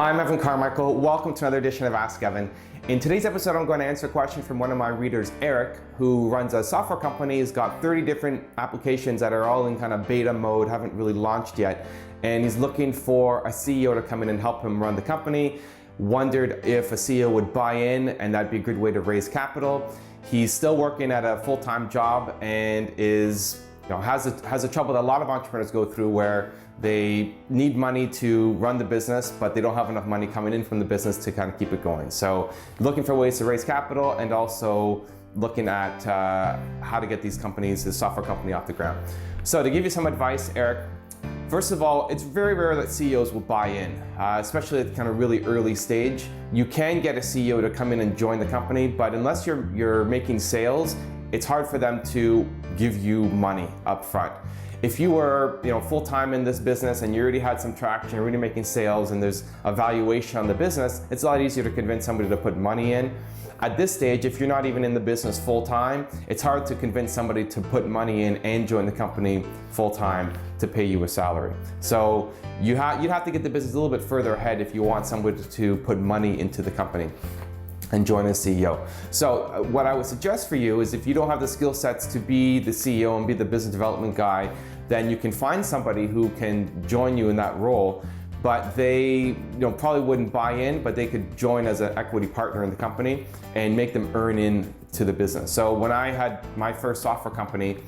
Hi, I'm Evan Carmichael. Welcome to another edition of Ask Evan. In today's episode, I'm going to answer a question from one of my readers, Eric, who runs a software company. He's got 30 different applications that are all in kind of beta mode, haven't really launched yet. And he's looking for a CEO to come in and help him run the company. Wondered if a CEO would buy in, and that'd be a good way to raise capital. He's still working at a full-time job and is has a trouble that a lot of entrepreneurs go through, where they need money to run the business, but they don't have enough money coming in from the business to kind of keep it going. So looking for ways to raise capital, and also looking at how to get these companies, the software company, off the ground. So to give you some advice, Eric, first of all, it's very rare that CEOs will buy in, especially at the kind of really early stage. You can get a CEO to come in and join the company, but unless you're making sales, it's hard for them to give you money up front. If you were full-time in this business and you already had some traction, you're already making sales, and there's a valuation on the business, it's a lot easier to convince somebody to put money in. At this stage, if you're not even in the business full-time, it's hard to convince somebody to put money in and join the company full-time to pay you a salary. So you'd have to get the business a little bit further ahead if you want somebody to put money into the company and join as CEO. So what I would suggest for you is, if you don't have the skill sets to be the CEO and be the business development guy, then you can find somebody who can join you in that role, but they probably wouldn't buy in, but they could join as an equity partner in the company and make them earn into the business. So when I had my first software company,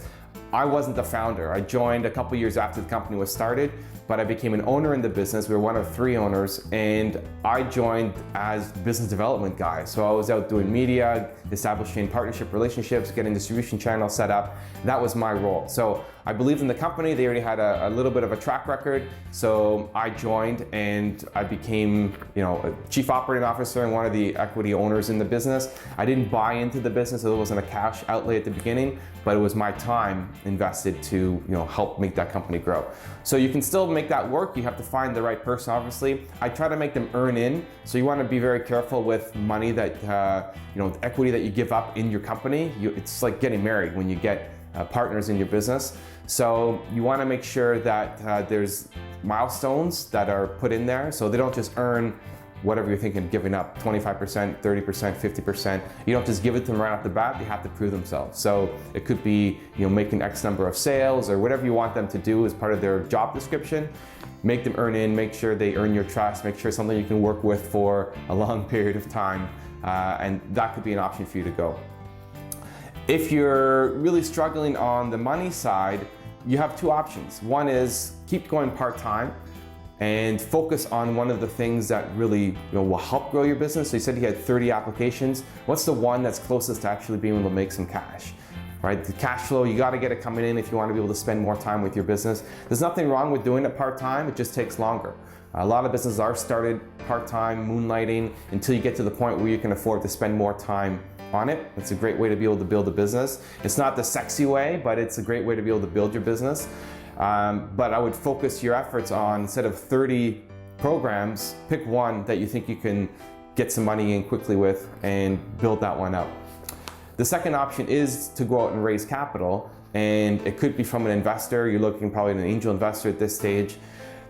I wasn't the founder. I joined a couple years after the company was started, but I became an owner in the business. We were one of 3 owners, and I joined as business development guy. So I was out doing media, establishing partnership relationships, getting distribution channels set up. That was my role. So I believed in the company. They already had a little bit of a track record. So I joined, and I became a chief operating officer and one of the equity owners in the business. I didn't buy into the business, so it wasn't a cash outlay at the beginning, but it was my time invested to help make that company grow. So you can still make that work. You have to find the right person, obviously. I try to make them earn in, so you want to be very careful with money that equity that you give up in your company. It's like getting married when you get partners in your business. So you want to make sure that there's milestones that are put in there, so they don't just earn whatever you're thinking, giving up 25%, 30%, 50%. You don't just give it to them right off the bat. They have to prove themselves. So it could be making X number of sales, or whatever you want them to do as part of their job description. Make them earn in, make sure they earn your trust, make sure it's something you can work with for a long period of time, and that could be an option for you to go. If you're really struggling on the money side, you have 2 options. One is keep going part-time and focus on one of the things that really will help grow your business. So you said you had 30 applications. What's the one that's closest to actually being able to make some cash? Right? The cash flow, you got to get it coming in if you want to be able to spend more time with your business. There's nothing wrong with doing it part-time, it just takes longer. A lot of businesses are started part-time, moonlighting, until you get to the point where you can afford to spend more time on it. It's a great way to be able to build a business. It's not the sexy way, but it's a great way to be able to build your business. But I would focus your efforts on, instead of 30 programs, pick one that you think you can get some money in quickly with and build that one out. The second option is to go out and raise capital, and it could be from an investor. You're looking probably at an angel investor at this stage.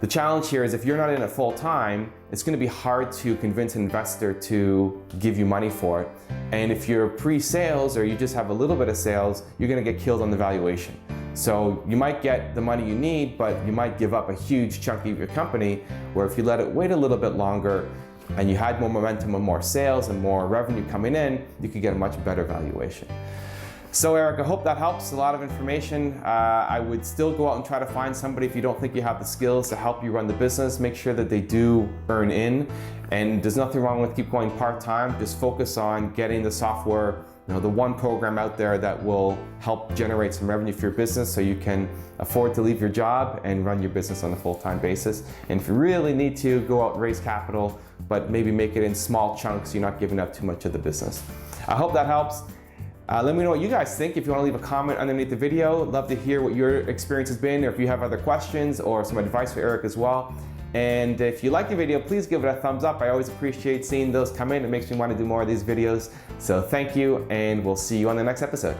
The challenge here is, if you're not in it full time, it's going to be hard to convince an investor to give you money for it. And if you're pre-sales, or you just have a little bit of sales, you're going to get killed on the valuation. So you might get the money you need, but you might give up a huge chunk of your company, where if you let it wait a little bit longer and you had more momentum and more sales and more revenue coming in, you could get a much better valuation. So Eric, I hope that helps. A lot of information. I would still go out and try to find somebody, if you don't think you have the skills to help you run the business. Make sure that they do earn in, and there's nothing wrong with keep going part-time. Just focus on getting the software, the one program out there that will help generate some revenue for your business, so you can afford to leave your job and run your business on a full-time basis. And if you really need to, go out and raise capital, but maybe make it in small chunks so you're not giving up too much of the business. I hope that helps. Let me know what you guys think. If you want to leave a comment underneath the video, love to hear what your experience has been, or if you have other questions or some advice for Eric as well. And if you like the video, please give it a thumbs up. I always appreciate seeing those come in. It makes me want to do more of these videos. So thank you, and we'll see you on the next episode.